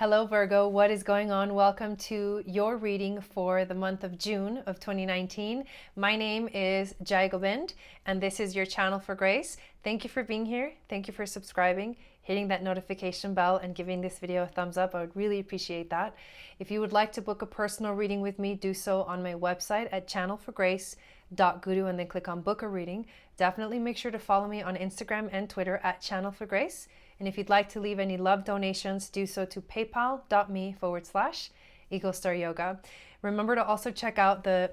Hello Virgo, what is going on? Welcome to your reading for the month of June of 2019. My name is Jai Gobind and this is your channel for grace. Thank you for being here. Thank you for subscribing, hitting that notification bell and giving this video a thumbs up. I would really appreciate that. If you would like to book a personal reading with me, do so on my website at channelforgrace.guru and then click on book a reading. Definitely make sure to follow me on Instagram and Twitter at Channel for Grace. And if you'd like to leave any love donations, do so to paypal.me/Eagle Star Yoga. Remember to also check out the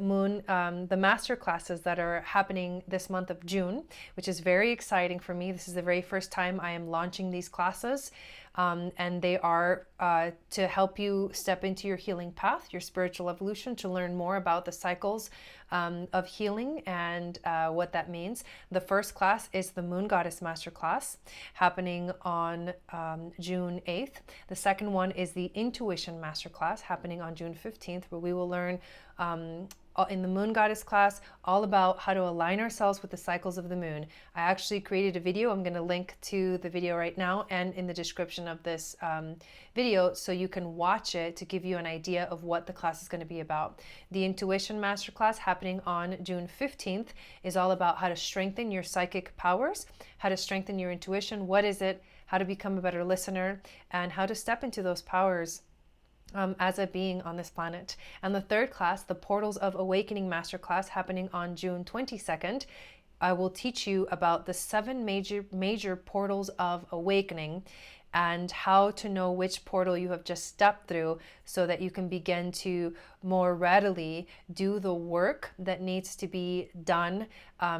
master classes that are happening this month of June, which is very exciting for me. This is the very first time I am launching these classes. And they are to help you step into your healing path, your spiritual evolution, to learn more about the cycles of healing and what that means. The first class is the Moon Goddess Masterclass happening on June 8th. The second one is the Intuition Masterclass happening on June 15th, where we will learn in the Moon Goddess class all about how to align ourselves with the cycles of the moon. I actually created a video. I'm going to link to the video right now and in the description of this video so you can watch it to give you an idea of what the class is going to be about. The Intuition Masterclass happening on June 15th is all about how to strengthen your psychic powers, how to strengthen your intuition, what is it, how to become a better listener, and how to step into those powers as a being on this planet. And the third class, the Portals of Awakening Masterclass, happening on June 22nd. I will teach you about the 7 major portals of awakening and how to know which portal you have just stepped through so that you can begin to more readily do the work that needs to be done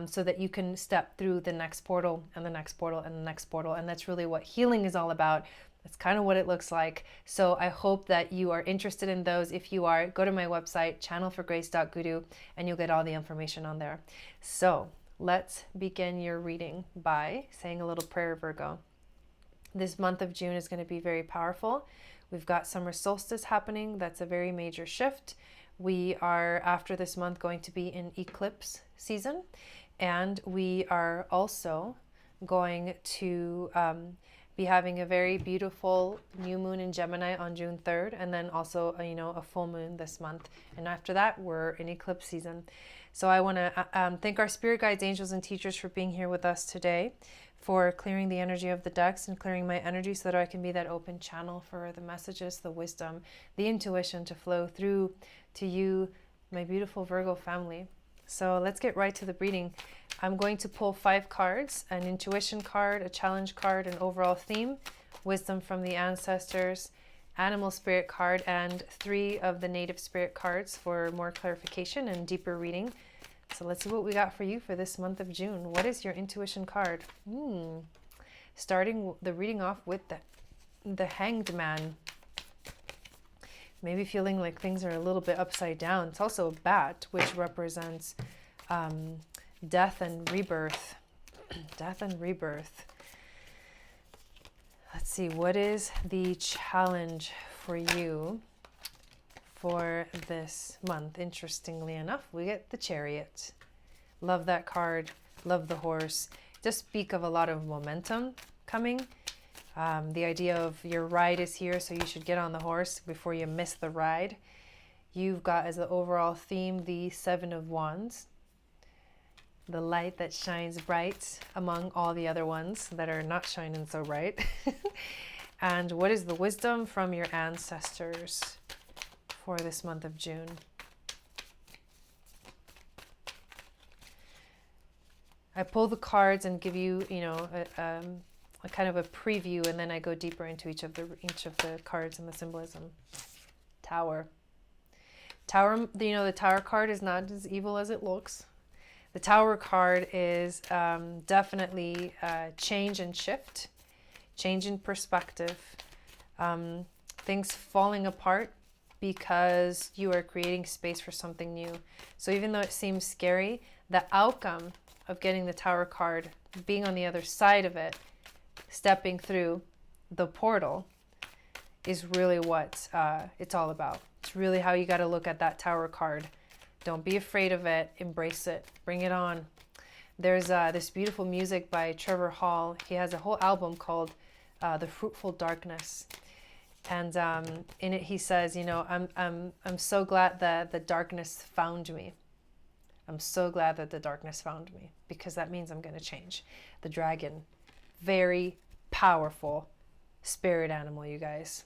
so that you can step through the next portal and the next portal and the next portal. And that's really what healing is all about. That's kind of what it looks like. So I hope that you are interested in those. If you are, go to my website, channelforgrace.guru, and you'll get all the information on there. So let's begin your reading by saying a little prayer, Virgo. This month of June is going to be very powerful. We've got summer solstice happening. That's a very major shift. We are, after this month, going to be in eclipse season. And we are also going to be having a very beautiful new moon in Gemini on June 3rd, and then also a full moon this month. And after that, we're in eclipse season. So I want to thank our spirit guides, angels, and teachers for being here with us today, for clearing the energy of the decks and clearing my energy so that I can be that open channel for the messages, the wisdom, the intuition to flow through to you, my beautiful Virgo family. So let's get right to the reading. I'm going to pull 5 cards, an intuition card, a challenge card, an overall theme, wisdom from the ancestors, animal spirit card, and 3 of the native spirit cards for more clarification and deeper reading. So let's see what we got for you for this month of June. What is your intuition card? Starting the reading off with the Hanged Man. Maybe feeling like things are a little bit upside down. It's also a bat, which represents death and rebirth. Death and rebirth. Let's see, what is the challenge for you for this month? Interestingly enough, we get the Chariot. Love that card. Love the horse. Just speak of a lot of momentum coming. The idea of your ride is here, so you should get on the horse before you miss the ride. You've got as the overall theme the 7 of Wands, the light that shines bright among all the other ones that are not shining so bright. And what is the wisdom from your ancestors for this month of June? I pull the cards and give you, a kind of a preview, and then I go deeper into each of the cards and the symbolism. Tower. Tower, the Tower card is not as evil as it looks. The Tower card is definitely change and shift, change in perspective, things falling apart because you are creating space for something new. So even though it seems scary, the outcome of getting the Tower card, being on the other side of it, stepping through the portal, is really what it's all about. It's really how you got to look at that Tower card. Don't be afraid of it. Embrace it. Bring it on. There's this beautiful music by Trevor Hall. He has a whole album called The Fruitful Darkness. And in it he says, you know, I'm so glad that the darkness found me. I'm so glad that the darkness found me, because that means I'm going to change. The dragon, very powerful spirit animal, you guys.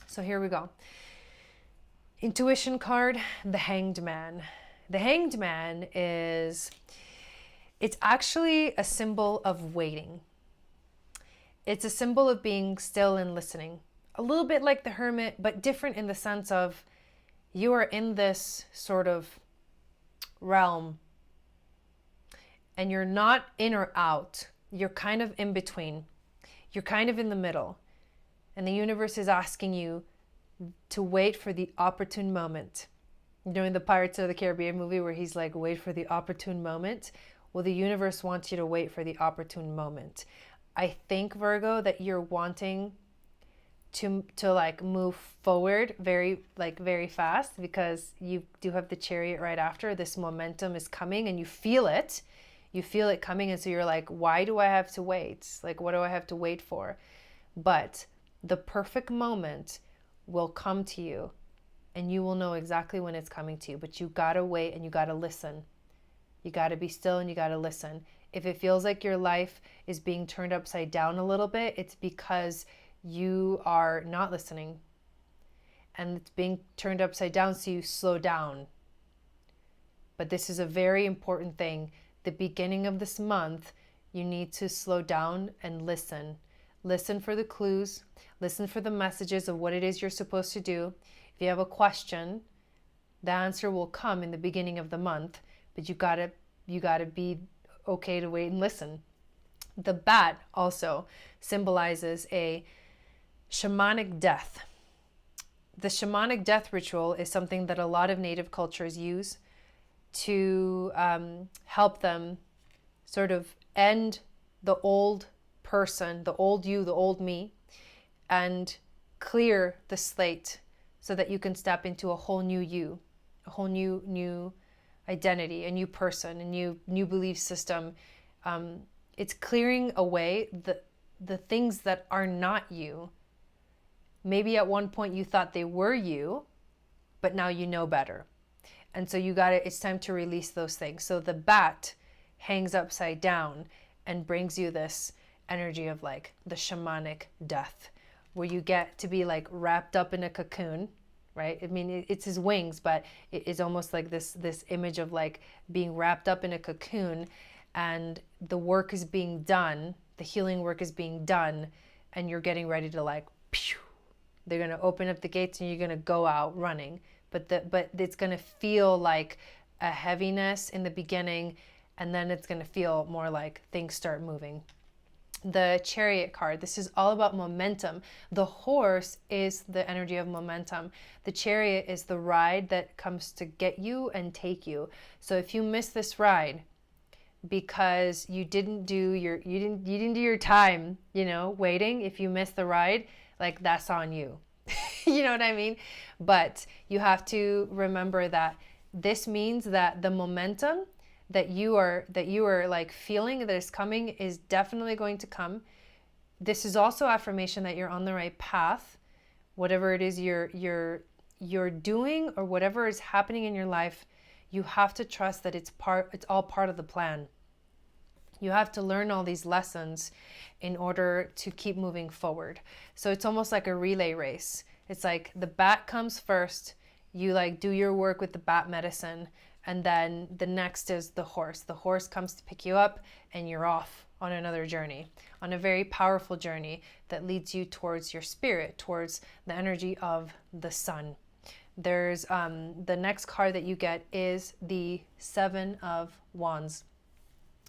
So here we go. Intuition card, the Hanged Man. The Hanged Man it's actually a symbol of waiting. It's a symbol of being still and listening. A little bit like the Hermit, but different in the sense of you are in this sort of realm and you're not in or out. You're kind of in between. You're kind of in the middle. And the universe is asking you to wait for the opportune moment. During the Pirates of the Caribbean movie where he's like, wait for the opportune moment. Well, the universe wants you to wait for the opportune moment. I think, Virgo, that you're wanting to like move forward very fast, because you do have the Chariot right after. This momentum is coming and you feel it. You feel it coming, and so you're like, why do I have to wait? Like, what do I have to wait for? But the perfect moment will come to you, and you will know exactly when it's coming to you. But you gotta wait and you gotta listen. You gotta be still and you gotta listen. If it feels like your life is being turned upside down a little bit, it's because you are not listening. And it's being turned upside down, so you slow down. But this is a very important thing. The beginning of this month, you need to slow down and listen. Listen for the clues. Listen for the messages of what it is you're supposed to do. If you have a question, the answer will come in the beginning of the month, but you gotta be okay to wait and listen. The bat also symbolizes a shamanic death. The shamanic death ritual is something that a lot of native cultures use to help them sort of end the old person, the old you, the old me, and clear the slate so that you can step into a whole new you, a whole new identity, a new person, a new belief system. It's clearing away the things that are not you. Maybe at one point you thought they were you, but now you know better. And so it's time to release those things. So the bat hangs upside down and brings you this energy of like the shamanic death, where you get to be like wrapped up in a cocoon, right? I mean, it's his wings, but it is almost like this image of like being wrapped up in a cocoon, and the work is being done, the healing work is being done, and you're getting ready to like, pew, they're going to open up the gates and you're going to go out running. But it's going to feel like a heaviness in the beginning, and then it's going to feel more like things start moving. The Chariot card, this is all about momentum. The horse is the energy of momentum. The Chariot is the ride that comes to get you and take you. So if you miss this ride because you didn't do your time, waiting, if you miss the ride, like that's on you. You know what I mean? But you have to remember that this means that the momentum that you are like feeling that is coming is definitely going to come. This is also affirmation that you're on the right path. Whatever it is you're doing, or whatever is happening in your life, you have to trust that it's all part of the plan. You have to learn all these lessons in order to keep moving forward. So it's almost like a relay race. It's like the bat comes first, you like do your work with the bat medicine, and then the next is the horse. The horse comes to pick you up and you're off on another journey, on a very powerful journey that leads you towards your spirit, towards the energy of the sun. There's the next card that you get is the Seven of Wands.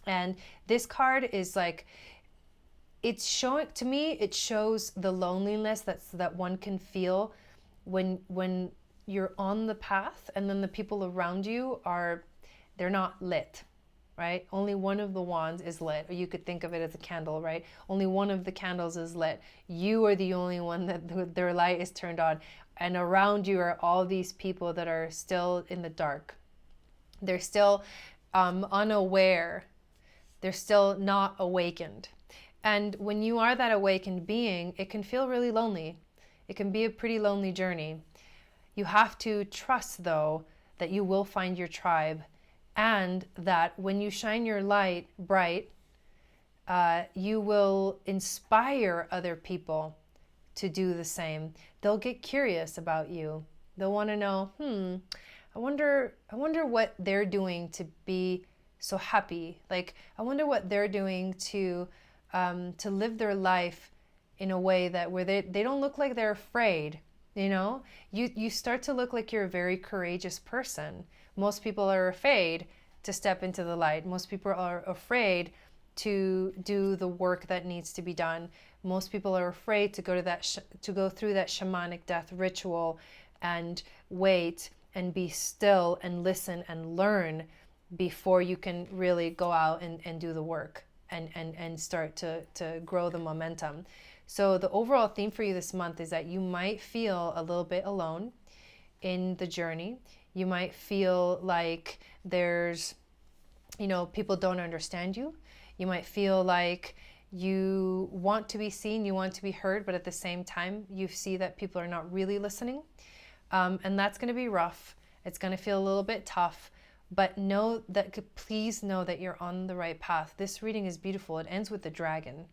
And this card is like, it's showing to me, it shows the loneliness that one can feel when you're on the path, and then the people around you they're not lit, right? Only one of the wands is lit, or you could think of it as a candle, right? Only one of the candles is lit. You are the only one that their light is turned on, and around you are all these people that are still in the dark. They're still unaware. They're still not awakened. And when you are that awakened being, it can feel really lonely. It can be a pretty lonely journey. You have to trust, though, that you will find your tribe, and that when you shine your light bright, you will inspire other people to do the same. They'll get curious about you. They'll want to know, I wonder what they're doing to be so happy. Like, I wonder what they're doing to live their life in a way that where they don't look like they're afraid. You know, you start to look like you're a very courageous person. Most people are afraid to step into the light. Most people are afraid to do the work that needs to be done. Most people are afraid to go through that shamanic death ritual and wait and be still and listen and learn before you can really go out and do the work and start to grow the momentum. So the overall theme for you this month is that you might feel a little bit alone in the journey. You might feel like there's, people don't understand you. You might feel like you want to be seen, you want to be heard, but at the same time, you see that people are not really listening. And that's going to be rough. It's going to feel a little bit tough, but please know that you're on the right path. This reading is beautiful. It ends with the dragon.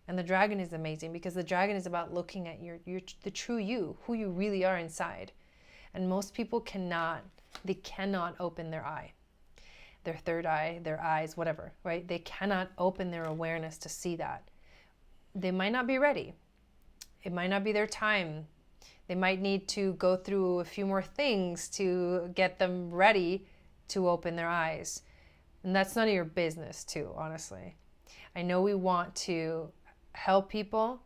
And the dragon is amazing because the dragon is about looking at the true you, who you really are inside. And most people cannot open their eye, their third eye, their eyes, whatever, right? They cannot open their awareness to see that. They might not be ready. It might not be their time. They might need to go through a few more things to get them ready to open their eyes. And that's none of your business too, honestly. I know we want to help people,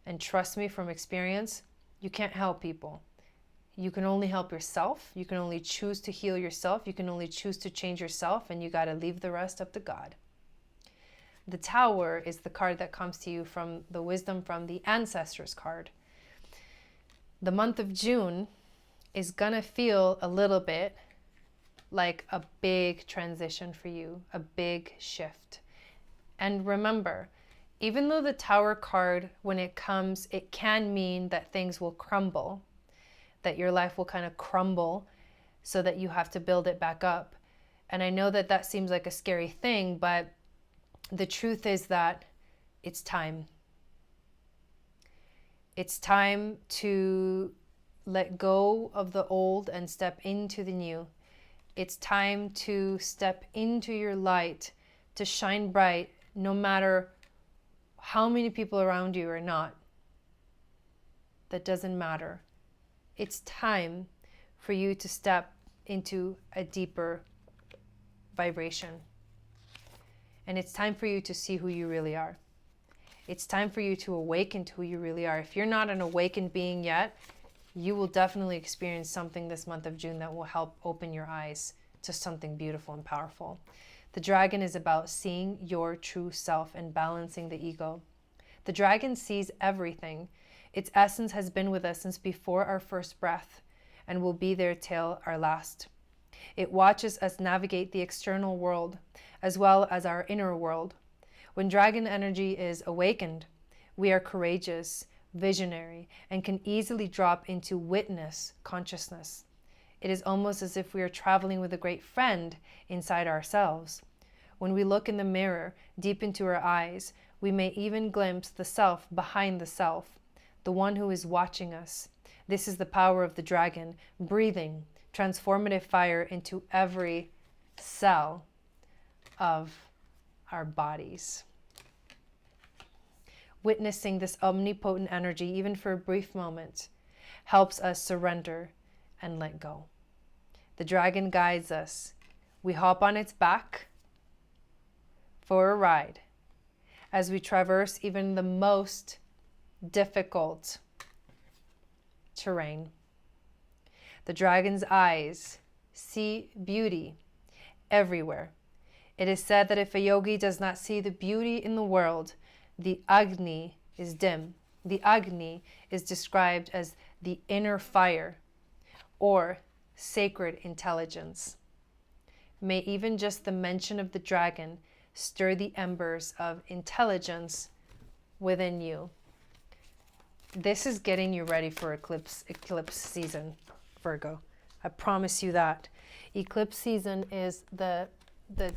and trust me from experience, you can't help people. You can only help yourself. You can only choose to heal yourself. You can only choose to change yourself, and you got to leave the rest up to God. The Tower is the card that comes to you from the wisdom from the Ancestors card. The month of June is gonna feel a little bit like a big transition for you, a big shift. And remember, even though the Tower card, when it comes, it can mean that things will crumble, that your life will kind of crumble so that you have to build it back up. And I know that that seems like a scary thing, but the truth is that it's time. It's time to let go of the old and step into the new. It's time to step into your light, to shine bright, no matter how many people around you are not. That doesn't matter. It's time for you to step into a deeper vibration. And it's time for you to see who you really are. It's time for you to awaken to who you really are. If you're not an awakened being yet, you will definitely experience something this month of June that will help open your eyes to something beautiful and powerful. The dragon is about seeing your true self and balancing the ego. The dragon sees everything. Its essence has been with us since before our first breath and will be there till our last. It watches us navigate the external world as well as our inner world. When dragon energy is awakened, we are courageous, visionary, and can easily drop into witness consciousness. It is almost as if we are traveling with a great friend inside ourselves. When we look in the mirror, deep into our eyes, we may even glimpse the self behind the self, the one who is watching us. This is the power of the dragon, breathing transformative fire into every cell of our bodies. Witnessing this omnipotent energy, even for a brief moment, helps us surrender and let go. The dragon guides us. We hop on its back for a ride as we traverse even the most difficult terrain. The dragon's eyes see beauty everywhere. It is said that if a yogi does not see the beauty in the world, the Agni is dim. The Agni is described as the inner fire or sacred intelligence. May even just the mention of the dragon stir the embers of intelligence within you. This is getting you ready for eclipse season, Virgo. I promise you that. Eclipse season is the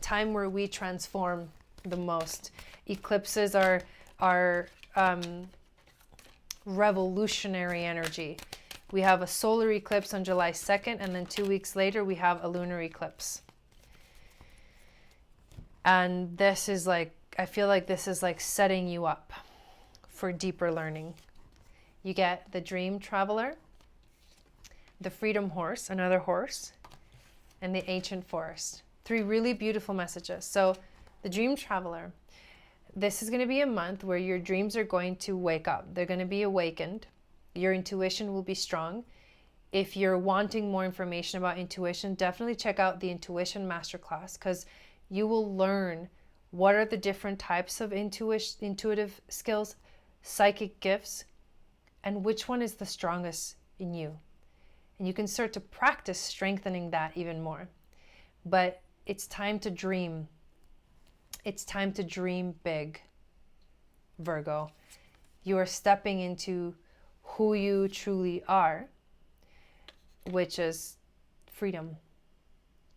time where we transform the most. Eclipses are revolutionary energy. We have a solar eclipse on July 2nd, and then 2 weeks later we have a lunar eclipse. And this is like, I feel like this is like setting you up for deeper learning. You get the Dream Traveler, the Freedom Horse, another horse, and the Ancient Forest. 3 really beautiful messages. So the Dream Traveler, this is going to be a month where your dreams are going to wake up. They're going to be awakened. Your intuition will be strong. If you're wanting more information about intuition, definitely check out the Intuition Masterclass, because you will learn what are the different types of intuitive skills, psychic gifts, and which one is the strongest in you. And you can start to practice strengthening that even more. But it's time to dream. It's time to dream big, Virgo. You are stepping into who you truly are, which is freedom.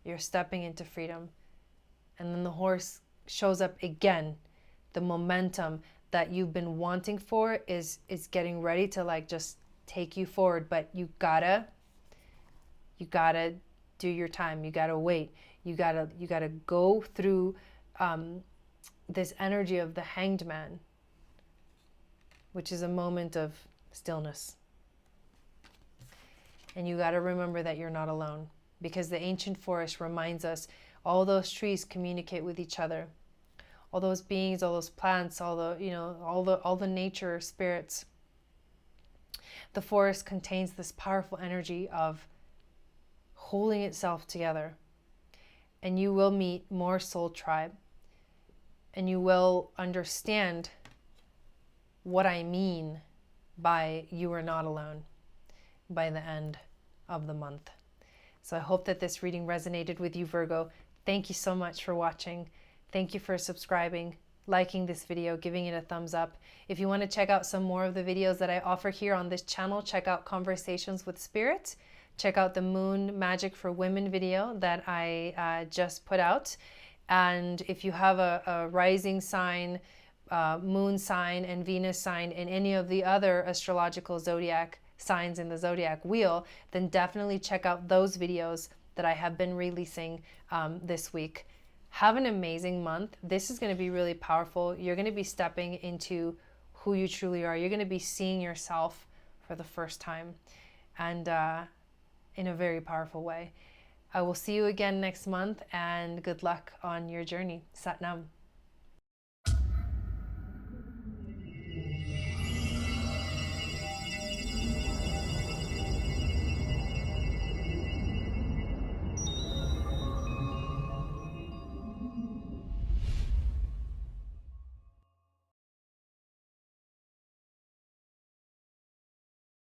You're stepping into freedom. And then the horse shows up again. The momentum that you've been wanting for is getting ready to like just take you forward. But you gotta do your time. You gotta wait. You gotta go through this energy of the Hanged Man, which is a moment of stillness. And you gotta remember that you're not alone, because the Ancient Forest reminds us all those trees communicate with each other. All those beings, all those plants, all the nature spirits. The forest contains this powerful energy of holding itself together. And you will meet more soul tribe. And you will understand what I mean by you are not alone by the end of the month. So I hope that this reading resonated with you, Virgo. Thank you so much for watching. Thank you for subscribing, liking this video, giving it a thumbs up. If you want to check out some more of the videos that I offer here on this channel, check out Conversations with Spirit. Check out the Moon Magic for Women video that I just put out. And if you have a rising sign, moon sign, and Venus sign in any of the other astrological zodiac signs in the zodiac wheel, then definitely check out those videos that I have been releasing this week. Have an amazing month. This is going to be really powerful. You're going to be stepping into who you truly are. You're going to be seeing yourself for the first time, and in a very powerful way. I will see you again next month, and good luck on your journey. Sat Nam.